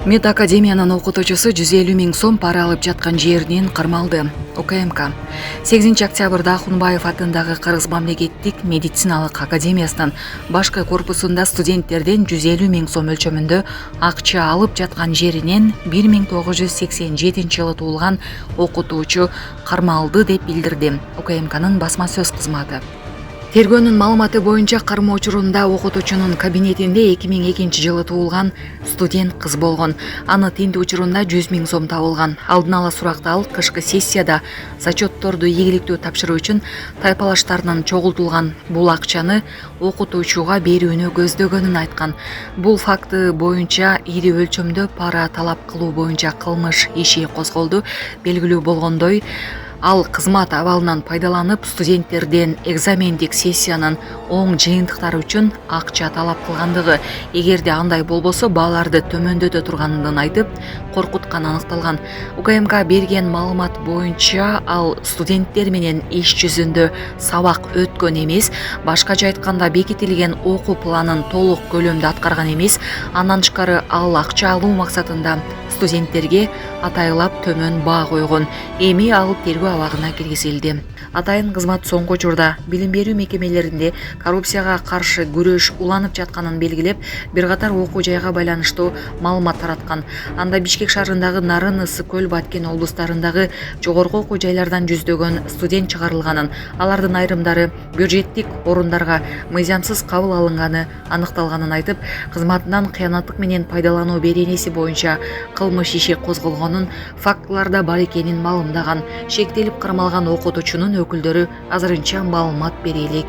Мед академиянын окутуучусу 150 000 сом пара алып жаткан жеринен кармалды. УКМК 8 октябрда Ахунбаев атындагы Кыргыз мамлекеттик медициналык академиясынын башкы корпусунда студенттерден 150 000 сом өлчөмүндө акча алып жаткан жеринен 1987 жылы туулган окутуучу кармалды деп билдирди УКМКнын басма сөз кызматы. Тергөөнүн маалыматы боюнча кармоо учурунда окутуучунун кабинетинде 2002 жылы туулган студент кыз болгон. Аны тинтүү учурунда 100 000 сом табылган. Алдын ала суракталып, кышкы сессияда зачетторду ийгиликтүү тапшыруу үчүн тайпалаштарынын чогултулган бул акчаны окутуучуга берүүнү көздөгөнүн айткан. Бул факты боюнча ири өлчөмдө пара талап кылуу боюнча кылмыш иши козголду. Белгилүү болгондой, ал кызмат абалынан пайдаланып студенттерден экзамендик сессиянын оң жыйынтыктары үчүн акча талап кылгандыгы, эгерде андай болбосо бааларды төмөндөтө турганын айтып, коркутканы аныкталган. УКМК берген маалымат боюнча ал студенттер менен иш жүзүндө сабак өткөн эмес, башкача айтканда бекитилген окуу планын толук көлөмдө аткарган эмес. Андан тышкары ал акча алуу максатында студенттерге атайлап төмөн баа койгон. Эми ал тергөө абагына киргизилди. Атайын кызмат соңку учурда билим берүү мекемелеринде коррупцияга каршы күрөш уланып жатканын белгилеп, бир катар окуу жайга байланыштуу маалымат тараткан. Анда Бишкек шаарындагы Нарын, Ысык көл, Баткен облустарындагы жогорку окуу жайлардан жүздөгөн студент чыгарылганын, алардын айрымдары бюджеттик орундарга мыйзамсыз кабыл алынганы аныкталганын айтып, кызматынан кыянаттык менен пайдалануу беренеси боюнча кылмыш иши козголгонун, фактыларда бар экенин маалымдаган. Шектелип кармалган окутуучунун өкүлдөрү азырынча маалымат бере элек.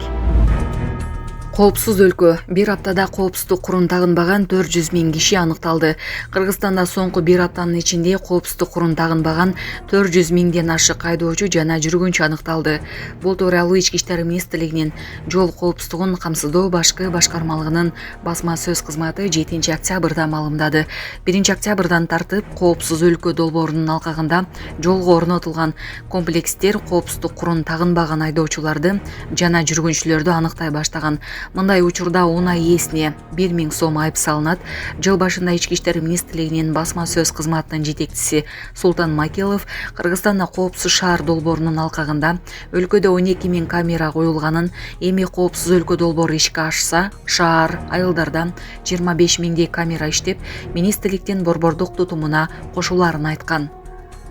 Коопсуз өлкө. Бир аптада коопсуздук курун тагынбаган 400 000 киши аныкталды. Кыргызстанда соңку бир аптанын ичинде коопсуздук курун тагынбаган 400 000ден ашык айдоочу жана жүргүнчү аныкталды. Бул тууралуу Ички иштер министрлигинин жол коопсуздугун камсыздоо башкы башкармалыгынын басма сөз кызматы 7 октябрда маалымдады. 1 октябрдан тартып коопсуз өлкө долбоорунун алкагында жолго орнотулган комплекстер коопсуздук курун тагынбаган айдоочуларды жана жүргүнчүлөрдү аныктай баштаган. Мындай учурда унаа ээсине 1 000 сом айып салынат. Жыл башында Ички иштер министрлигинин басма сөз кызматынын жетекчиси Султан Макелов Кыргызстанда коопсуз шаар долбоорунун алкагында өлкөдө 12 000 камера коюлганын, эми коопсуз өлкө долбоору ишке ашса, шаар айылдарда 25 000дей камера иштеп, министрликтин борбордук тутумуна кошулаарын айткан.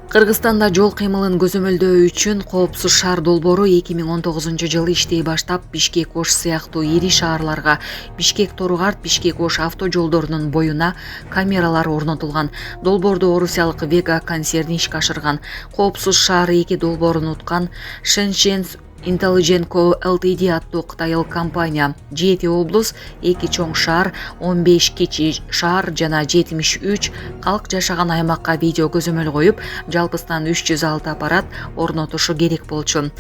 Кыргызстанда жол кыймылын көзөмөлдөө үчүн коопсуз шаар долбоору 2019 жылы иштей баштап, Бишкек Ош сыяктуу ири шаарларга, Бишкек-Торугарт, Бишкек-Ош авто жолдорунун боюна камералар орнотулган. Долбоорду орусиялык Вега концерни ишке ашырган. Коопсуз шаар 2 долбоорун уткан Shenzhen Intelligent Co. Ltd аттуу кытайлык компания 7 облус, 2 чоң шаар, 15 кичи шаар жана 73 калк жашаган аймакка видео көзөмөл коюп, жалпысынан 306 аппарат орнотушу керек болчу.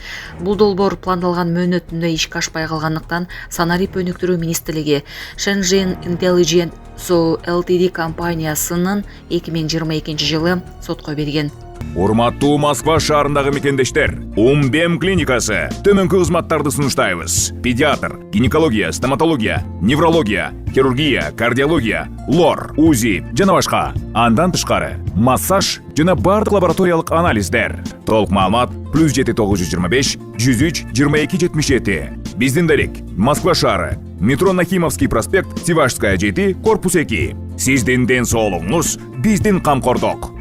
Бул долбоор пландалган мөөнөтүндө ишке ашпай калгандыктан Санарип өнүктүрүү министрлиги Shenzhen Intelligent Co. Ltd компаниясынын 2022 жылы сотко берген. Урматтуу Москва шаарындагы мекендештер, Умбем клиникасы төмөнкү кызматтарды сунуштайбыз. Педиатр, гинекология, стоматология, неврология, хирургия, кардиология, лор, УЗИ жана башка. Андан тышкары массаж жана бардык лабораториялык анализдер. Толук маалымат +7 925 103 22 77. Биздин дарек Москва шаары, метро Нахимовский проспект, Севашская 7, корпус 2. Сиздин ден соолугуңуз биздин камкордук.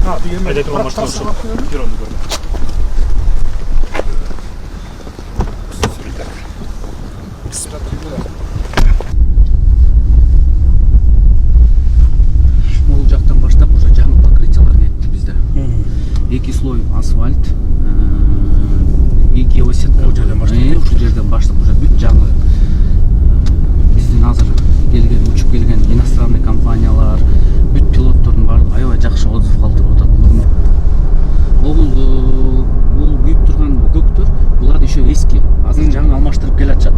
Айдай турган машинасы бюрону көрдүм. Могул жактан баштап уже жаңы покрытиялар кетти бизде. 2 слой асфальт, 2 осетка. Ушул жерден баштап уже бүт жаңы биздин азыр келген, учуп келген иностранный компаниялар, бүт пилоттордун баардыгы аябай жакшы отзыв калтырып атат. Бул күйүп турган көктөр, булар еще эски. Азыр жаңы алмаштырып келе атышат.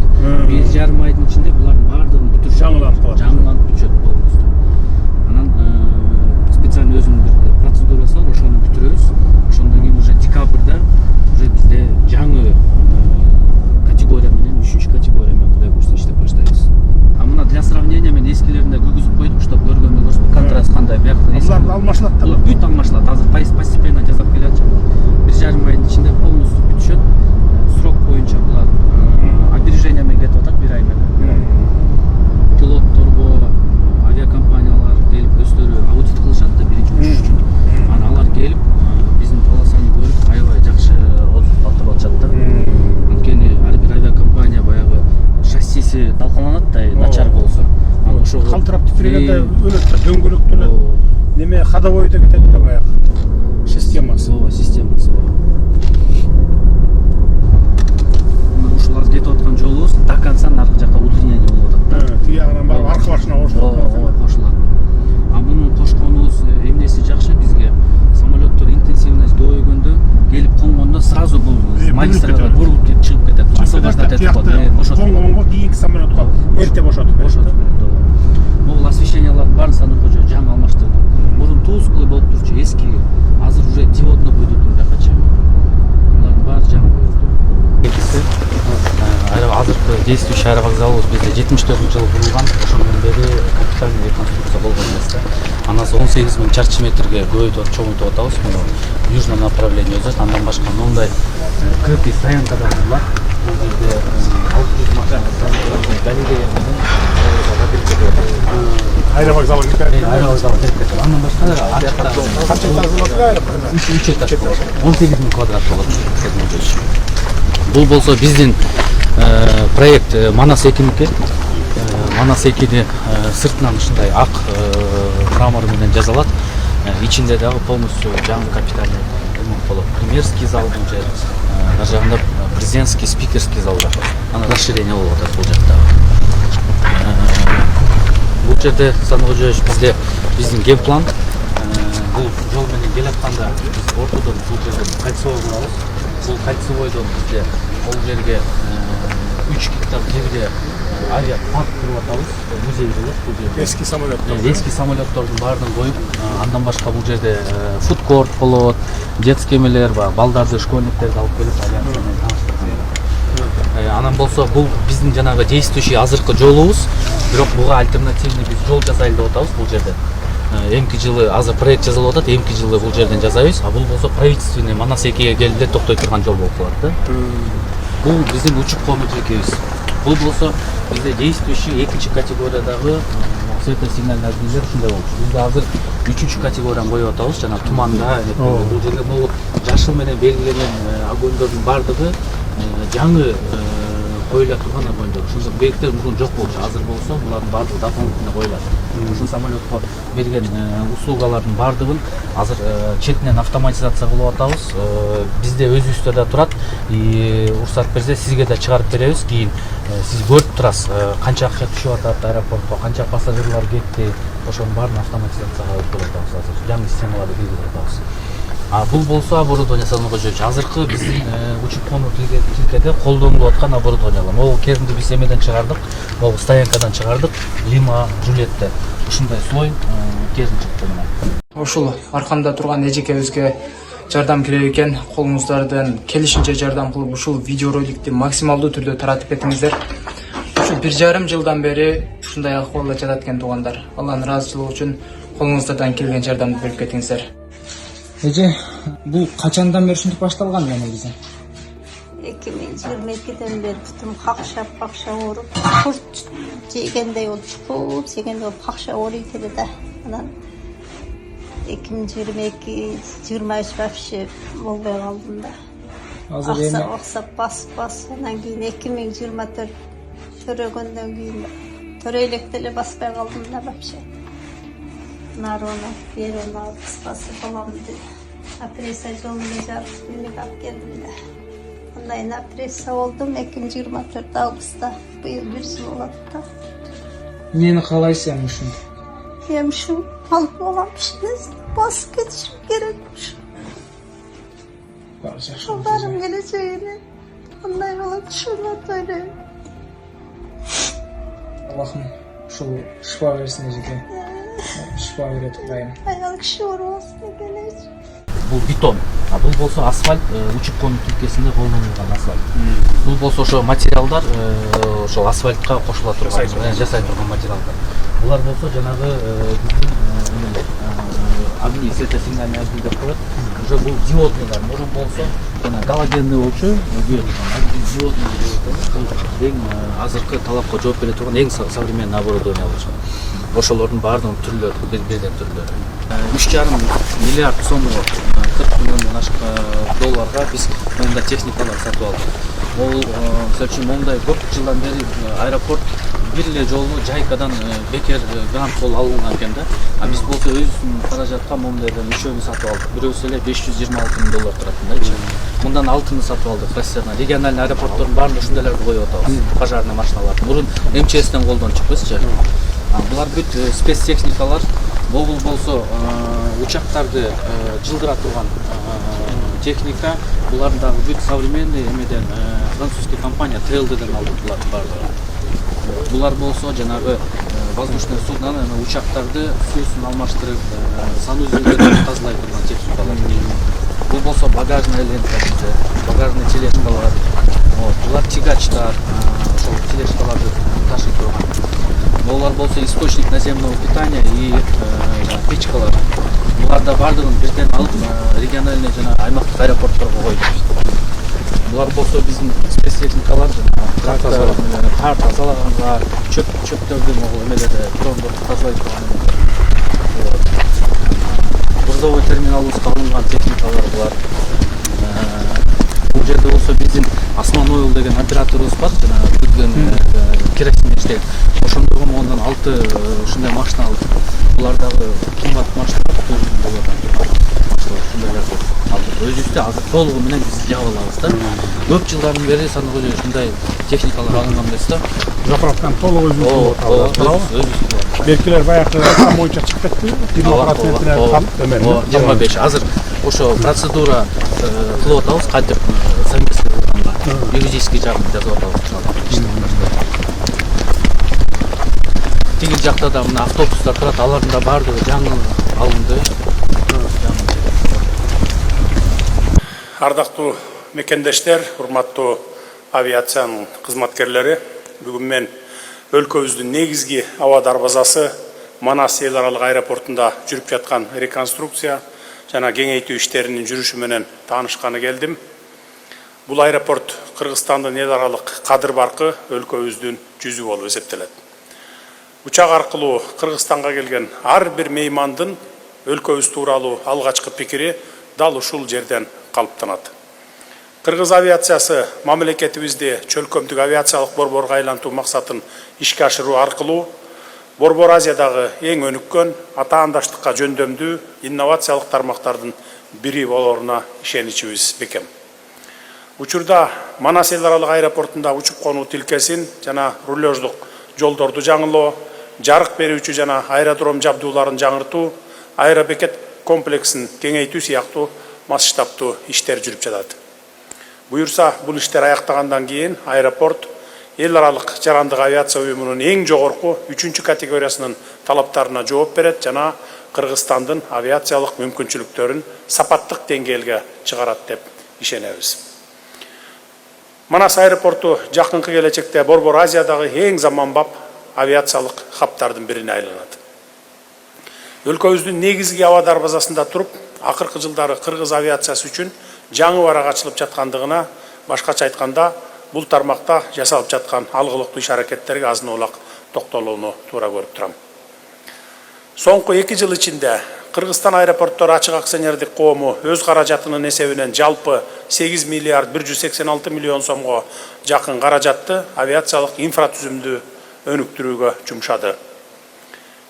1,5 айдын ичинде булардын баардыгын бүтүрүп жаңыланып бүтүшөт полностью. Анан специально өзүнүн бир процедурасы бар, ошону бүтүрөбүз. Ошондон кийин уже декабрда уже бизде жаңы категория менен 3-категория категория менен Кудай буйрса иштеп баштайбыз. А мына для сравнения мен эскилеринде күйгүзүп койдук, чтобы көргөндө көрсөтүп нерсе талкаланат да, начар болсо. Анан ошого калтырап титирегенде өлөт да, дөңгөлөктөнөт. Неме ходовойдо кетет да баягы. Системасы. Ооба, системасы. Ушул аз кетип аткан жолубуз до конца наркы жака удлинение болуп атат да. Тиги жагынан барып аркы башына кошулат. Кошулат. А мунун кошконубуз эмнеси жакшы бизге? Самолеттор интенсивность көбөйгөндө келип конгондо сразу бул магистралга бурулуп кетип чыгып кетет. Освобождать этип коет. Конгонго кийинки самолетко эрте бошотуп берет. Могул освещениялардын баарын Садыр Кожо жаңы алмаштырды. Мурун тусклый болуп турчу, эски. Азыр уже диодно койдурдум бияка чейин. Булардын баары жаңы коюлду. Азыркы действующий аэровокзалыбыз бизде 74-жылы курулган. Ошондон бери капитальный реконструкция болгон эмес. Анасы 18 000 чарчы метрге көбөйтүп чоңойтуп атабыз. Муну южный направление өзөт. Андан башка мондай крытый стоянкадар бар. Бул жерде 600 машина галерея менен Аэровокзалга кирип аэровокзалга кирип кетет. Андан башка канча этаж болот аэропорт? 3 этаж. 18 000 квадрат болот. Бул болсо биздин проект Манас 2ники. Манас 2-ди сыртынан ушундай ак мрамор менен жазалат. Ичинде дагы полностью жаңы капитальный ремонт болот. Премьерский зал бул жер. Ар жагында президентский, спикерский зал бар. Аны расширение болуп атат бул жакта. Бул жерде Садыр Кожоевич биздин генплан. Бул жол менен келатканда биз ортодон бул жерден кольцевой курабыз. Бул кольцевойдон бизде бул жерге 3 гектар жерге авиапарк куруп атабыз. Музей болот бул жерде. Эски самолеттор. Эски самолеттордун баарын коюп, андан башка бул жерде фудкорт болот, детский эмелер бар, балдарды, школьниктерди алып келип авиация менен тааныштырган. Анан болсо бул биздин жанагы действующий азыркы жолубуз, бирок буга альтернативный биз жол жасайлы деп атабыз бул жерде. Эмки жылы азыр проект жазылып атат, эмки жылы бул жерден жасайбыз, а бул болсо правительственный Манас 2ге келди токтой турган жол болуп калат да. Бул биздин учуп кону тилкебиз. Бул болсо бизде действующий экинчи категориядагы светосигнальный объектилер ушундай болчу. Бизде азыр 3-чү категорияны коюп атабыз, жана туманда, бул жерде бул жашыл менен белгиленген огоньдордун бардыгы жаңы коюла турган огоньдор. Ушул белгилер мурун жок болчу, азыр болсо булардын бардыгы дополнительно коюлат. Ушул самолетко берген услугалардын бардыгын азыр четинен автоматизация кылып атабыз. Бизде өзүбүздө да турат. Уруксат берсе сизге да чыгарып беребиз. Кийин сиз көрүп турасыз канча акча түшүп атат аэропортко, канча пассажирлар кетти. Ошонун баарын автоматизацияга алып келип атабыз азыр. Жаңы системаларды киргизип атабыз. Бул болсо оборудование Садыр Кожоевич азыркы биздин учуп кону тилкеде колдонулуп аткан оборудованиялар. Могу керинди биз эмеден чыгардык, могу стоянкадан чыгардык, Лима, Жулетте. Ушундай слой керин чыкты мына. Ушул аркамда турган эжекебизге жардам керек экен, колуңуздардан келишинче жардам кылып ушул видеороликти максималдуу түрдө таратып кетиңиздер. Ушу 1,5 жылдан бери ушундай акыбалда жатат экен туугандар. Алланын ыраазычылыгы үчүн колуңуздардан келген жардамды берип кетиңиздер. Эже, бул качандан бери ушинтип башталган негизи? 2022-ден бeri бүтүн какшап ооруп, курт жегендей болуп, чукуп жегендей болуп какшап ооруйт эле да. Анан 2022-23 вообще болбой калдым да. Азыр эми аксап басып, анан кийин 2024 төрөгөндөн кийин төрөйлөк деле баспай калдым да вообще. Нарона, Верона, кыскасы балам деп. Апрессия жолунда жарык менен алып келдим да. Ондай апрессия болдум 2024 августта. Быйыл 1 жыл болот да. эмнени каалайсыз эми ушун? Эми ушу алып балам басып кетишим керекмиш. Баары жакшы. Балдарым келечегине кандай болот ушуну ойлойм. Аллахым ушул шифа берсин эжеке. Шифа берет Кудайым. Аял киши болбосун экенечи. Бул бетон, а бул болсо асфальт, учуп кону тилкесинде колдонулган асфальт. Бул болсо ошо материалдар ошол асфальтка кошула турган, жасай турган материалдар. Булар болсо жанагы огни, светосигнальный огни деп коет. Уже бул диодныйлар, мурун болсо жана галогенный болчу, диодный бул эң азыркы талапка жооп бере турган эң современный оборудование болчу. Ошолордун баардыгынын түрлөрү, бирден түрлөрү. 3,5 миллиард сомго 40 миллиондон ашык долларга биз мындай техникалар сатып алдык. Ол мисалы үчүн мондай көп жылдан бери аэропорт бир эле жолу жайкадан бекер грант болуп алынган экен да. А биз болсо өзүбүздүн каражатка момундайдан үчөөнү сатып алдык. Бирөөсү эле $526 000 турат да. Мындан 6-ны сатып алдык Россиядан. Региональный аэропорттордун баарында ушундайларды коюп атабыз. Пожарный машиналарды. Мурун МЧСтен колдончукпузчу. Булар бүт спецтехникалар. Бобул болсо учактарды жылдыра турган техника. Булардын дагы бүт современный эмеден французский компания TLDден алдык булардын баардыгын. Булар болсо жанагы воздушный суднаны, учактарды суусун алмаштырып, санузелдерди тазалай турган техникалар. Бул болсо багажный лента, багажный тележкалар, булар тягачтар, ошол тележкаларды ташый турган. Булар болсо источник наземного питания и печкалар. Буларда бардыгын бирден алып региональный жана аймактык аэропортторго коюп. Булар болсо биздин спецтехникалар кар тазалаганга, чөптөрдү могул эмелерди, тондорду тазалай турган. Грузовой терминалыбызга алынган техникалар булар. Бул жерде болсо биздин Осман Ойл деген операторубуз бар, жанагы бүткөн керосин иштеген. Ошондогу мондан 6 ушундай машина алдык. Булар дагы кымбат машиналар, ушундайларды алдык. Өзүбүздө азыр толугу менен биз жаап алабыз да. Көп жылдардан бери санагы ушундай техникалар алынган эмес да. Заправканы толук өзүбүз. Беркилер баягы ракам боюнча чыгып кетти. 20% кам төмен. 25. Азыр ошо процедура кылып атабыз, кайтып совместный кылганга. Юридический жагын жазып атабыз. Тигил жакта да мына автобустар турат, алардын да баардыгы жаңы алынды. Ардактуу мекендештер, урматтуу авиациянын кызматкерлери, бүгүн мен өлкөбүздүн негизги аба дарбазасы Манас эл аралык аэропортунда жүрүп жаткан реконструкция жана кеңейтүү иштеринин жүрүшү менен таанышканы келдим. Бул аэропорт Кыргызстандын эл аралык кадыр баркы өлкөбүздүн жүзү болуп эсептелет. Учак аркылуу Кыргызстанга келген ар бир меймандын өлкөбүз тууралуу алгачкы пикири дал ушул жерден калыптанат. Кыргыз авиациясы мамлекетибизди чөлкөмдүк авиациялык борборго айлантуу максатын ишке ашыруу аркылуу Борбор Азиядагы эң өнүккөн атаандаштыкка жөндөмдүү инновациялык тармактардын бири болоруна ишеничибиз бекем. Учурда Манас эл аралык аэропортунда учуп конуу тилкесин жана рулеждук жолдорду жаңылоо, жарык берүүчү жана аэродром жабдууларын жаңыртуу, аэробекет комплексин кеңейтүү сыяктуу масштабтуу иштер жүрүп жатат. Буюрса, бул иштер аяктагандан кийин аэропорт эл аралык жарандык авиация уюмунун эң жогорку 3-чү категориясынын талаптарына жооп берет жана Кыргызстандын авиациялык мүмкүнчүлүктөрүн сапаттык деңгээлге чыгарат деп ишенебиз. Манас аэропорту жакынкы келечекте Борбор Азиядагы эң заманбап авиациялык хабтардын бирине айланат. Өлкөбүздүн негизги аба дарбазасында туруп, акыркы жылдары кыргыз авиациясы үчүн жаңы барак ачылып жаткандыгына, башкача айтканда, бул тармакта жасалып жаткан алгылыктуу иш-аракеттерге азын-улак токтолууну туура көрүп турам. Соңку 2 жыл ичинде Кыргызстан аэропорттору ачык акционердик коому өз каражатынын эсебинен жалпы 8 миллиард 186 миллион сомго жакын каражатты авиациялык инфратүзүмдү өнүктүрүүгө жумшады.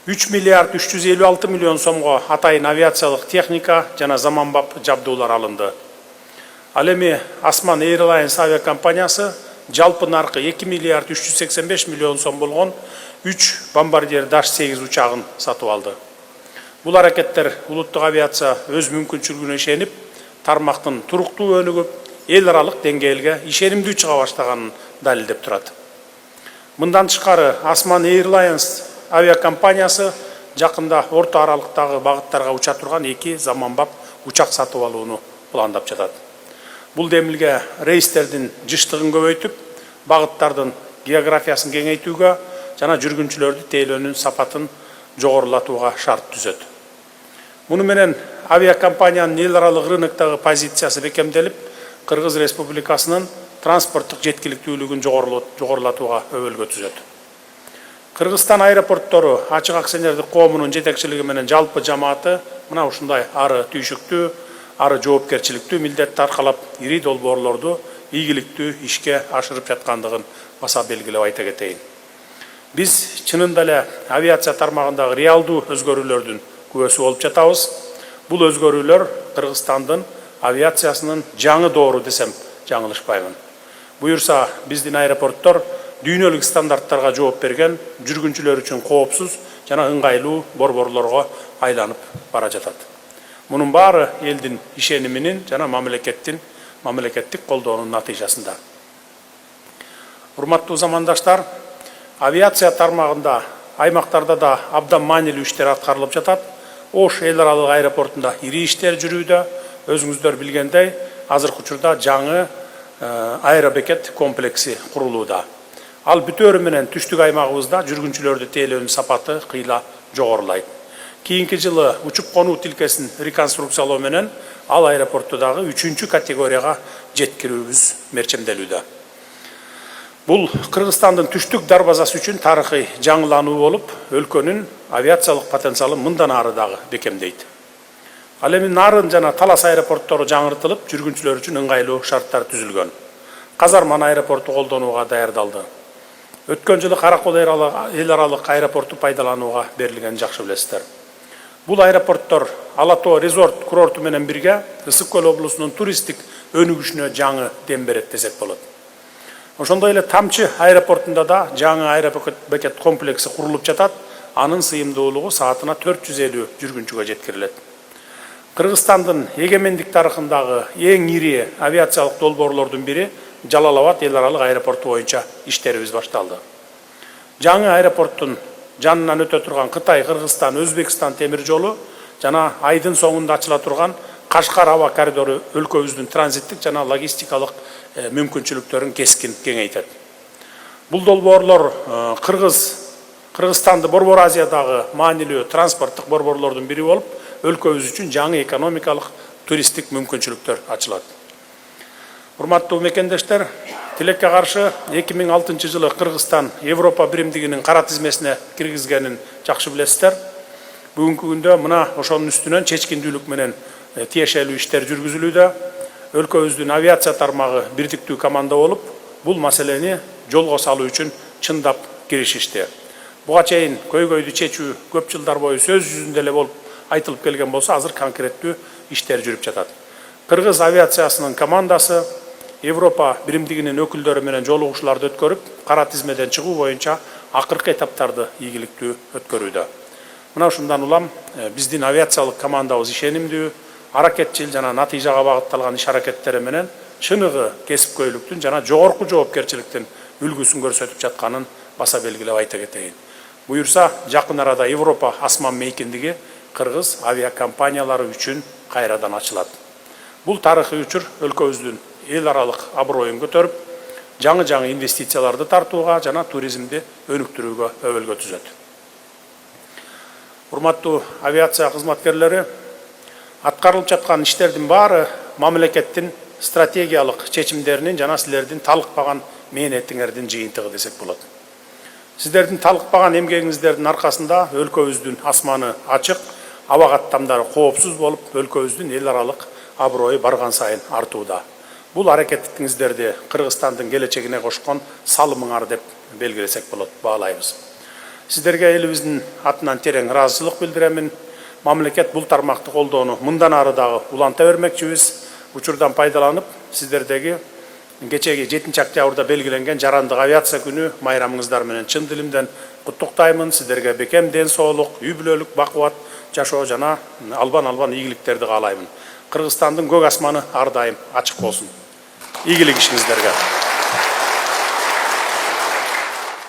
3 миллиард 356 миллион сомго атайын авиациялык техника жана заманбап жабдуулар алынды. Ал эми Osman Airlines авиакомпаниясы жалпы наркы 2 миллиард 385 миллион сом болгон 3 бомбардир Dash 8 учагын сатып алды. Бул аракеттер улуттук авиация өз мүмкүнчүлүгүнө ишенип, тармактын туруктуу өнүгүп, эл аралык деңгээлге ишенимдүү чыга баштаганын далилдеп турат. Мындан тышкары Osman Airlines авиакомпаниясы жакында орто аралыктагы багыттарга уча турган 2 заманбап учак сатып алууну пландап жатат. Бул демилге рейстердин жыштыгын көбөйтүп, багыттардын географиясын кеңейтүүгө жана жүргүнчүлөрдү тейлөөнүн сапатын жогорулатууга шарт түзөт. Муну менен авиакомпаниянын эл аралык рыноктогу позициясы бекемделип, Кыргыз Республикасынын транспорттук жеткиликтүүлүгүн жогорулатууга өбөлгө түзөт. Кыргызстан аэропорттору ачык акционердик коомунун жетекчилиги менен жалпы жамааты мына ушундай ары түйшүктүү, ары жоопкерчиликтүү милдетти аркалап ири долбоорлорду ийгиликтүү ишке ашырып жаткандыгын баса белгилеп айта кетейин. Биз чынында эле авиация тармагындагы реалдуу өзгөрүүлөрдүн күбөсү болуп жатабыз. Бул өзгөрүүлөр Кыргызстандын авиациясынын жаңы доору десем жаңылышпаймын. Буюрса, биздин аэропорттор дүйнөлүк стандарттарга жооп берген, жүргүнчүлөр үчүн коопсуз жана ыңгайлуу борборлорго айланып бара жатат. Мунун баары элдин ишениминин жана мамлекеттик колдоонун натыйжасында. Урматтуу замандаштар, авиация тармагында аймактарда да абдан маанилүү иштер аткарылып жатат. Ош эл аралык аэропортунда ири иштер жүрүүдө. Өзүңүздөр билгендей, азыркы учурда жаңы аэробекет комплекси курулууда. Ал бүтөөрү менен түштүк аймагыбызда жүргүнчүлөрдү тейлөөнүн сапаты кыйла жогорулайт. Кийинки жылы учуп конуу тилкесин реконструкциялоо менен ал аэропорту дагы 3-чү категорияга жеткирүүбүз мерчемделүүдө. Бул Кыргызстандын түштүк дарбазасы үчүн тарыхый жаңылануу болуп, өлкөнүн авиациялык потенциалын мындан ары дагы бекемдейт. Ал эми Нарын жана Талас аэропорттору жаңыртылып, жүргүнчүлөр үчүн ыңгайлуу шарттар түзүлгөн. Казарман аэропорту колдонууга даярдалды. Өткөн жылы Каракол эл аралык аэропорту пайдаланууга берилгенин жакшы билесиздер. Бул аэропорттор Ала Тоо резорт курорту менен бирге Ысык Көл облусунун туристтик өнүгүшүнө жаңы дем берет десек болот. Ошондой эле Тамчы аэропортунда да жаңы аэробекет комплекси курулуп жатат. Анын сыйымдуулугу саатына 450 жүргүнчүгө жеткирилет. Кыргызстандын эгемендик тарыхындагы эң ири авиациялык долбоорлордун бири Жалал Абад эл аралык аэропорту боюнча иштерибиз башталды. Жаңы аэропорттун жанынан өтө турган Кытай, Кыргызстан, Өзбекстан темир жолу жана айдын соңунда ачыла турган Кашкар аба коридору өлкөбүздүн транзиттик жана логистикалык мүмкүнчүлүктөрүн кескин кеңейтет. Бул долбоорлор Кыргызстанды Борбор Азиядагы маанилүү транспорттук борборлордун бири болуп, өлкөбүз үчүн жаңы экономикалык туристтик мүмкүнчүлүктөр ачылат. Урматтуу мекендештер, тилекке каршы 2006 жылы Кыргызстан Европа биримдигинин кара тизмесине киргизгенин жакшы билесиздер. Бүгүнкү күндө мына ошонун үстүнөн чечкиндүүлүк менен тиешелүү иштер жүргүзүлүүдө. Өлкөбүздүн авиация тармагы бирдиктүү команда болуп, бул маселени жолго салуу үчүн чындап киришишти. Буга чейин көйгөйдү чечүү көп жылдар бою сөз жүзүндө эле болуп айтылып келген болсо, азыр конкреттүү иштер жүрүп жатат. Кыргыз авиациясынын командасы Европа биримдигинин өкүлдөрү менен жолугушууларды өткөрүп, кара тизмеден чыгуу боюнча акыркы этаптарды ийгиликтүү өткөрүүдө. Мына ушундан улам биздин авиациялык командабыз ишенимдүү, аракетчил жана натыйжага багытталган иш аракеттери менен чыныгы кесипкөйлүктүн жана жогорку жоопкерчиликтин үлгүсүн көрсөтүп жатканын баса белгилеп айта кетейин. Буюрса, жакын арада Европа асман мейкиндиги кыргыз авиакомпаниялары үчүн кайрадан ачылат. Бул тарыхый учур өлкөбүздүн эл аралык аброюн көтөрүп, жаңы инвестицияларды тартууга жана туризмди өнүктүрүүгө өбөлгө түзөт. Урматтуу авиация кызматкерлери, аткарылып жаткан иштердин баары мамлекеттин стратегиялык чечимдеринин жана силердин талыкпаган мээнетиңердин жыйынтыгы десек болот. Сиздердин талыкпаган эмгегиңиздердин аркасында өлкөбүздүн асманы ачык, аба каттамдары коопсуз болуп, өлкөбүздүн эл аралык аброю барган сайын артууда. Бул аракеттиңиздерди Кыргызстандын келечегине кошкон салымыңар деп белгилесек болот, баалайбыз. Сиздерге элибиздин атынан терең ыраазычылык билдиремин. Мамлекет бул тармакты колдоону мындан ары дагы уланта бермекчибиз. Учурдан пайдаланып, сиздердеги кечеги 7 октябрда белгиленген жарандык авиация күнү майрамыңыздар менен чын дилимден куттуктаймын. Сиздерге бекем ден соолук, үй бүлөлүк бакубат жашоо жана албан ийгиликтерди каалаймын. Кыргызстандын көк асманы ар дайым ачык болсун. Ийгилик ишиңиздерге.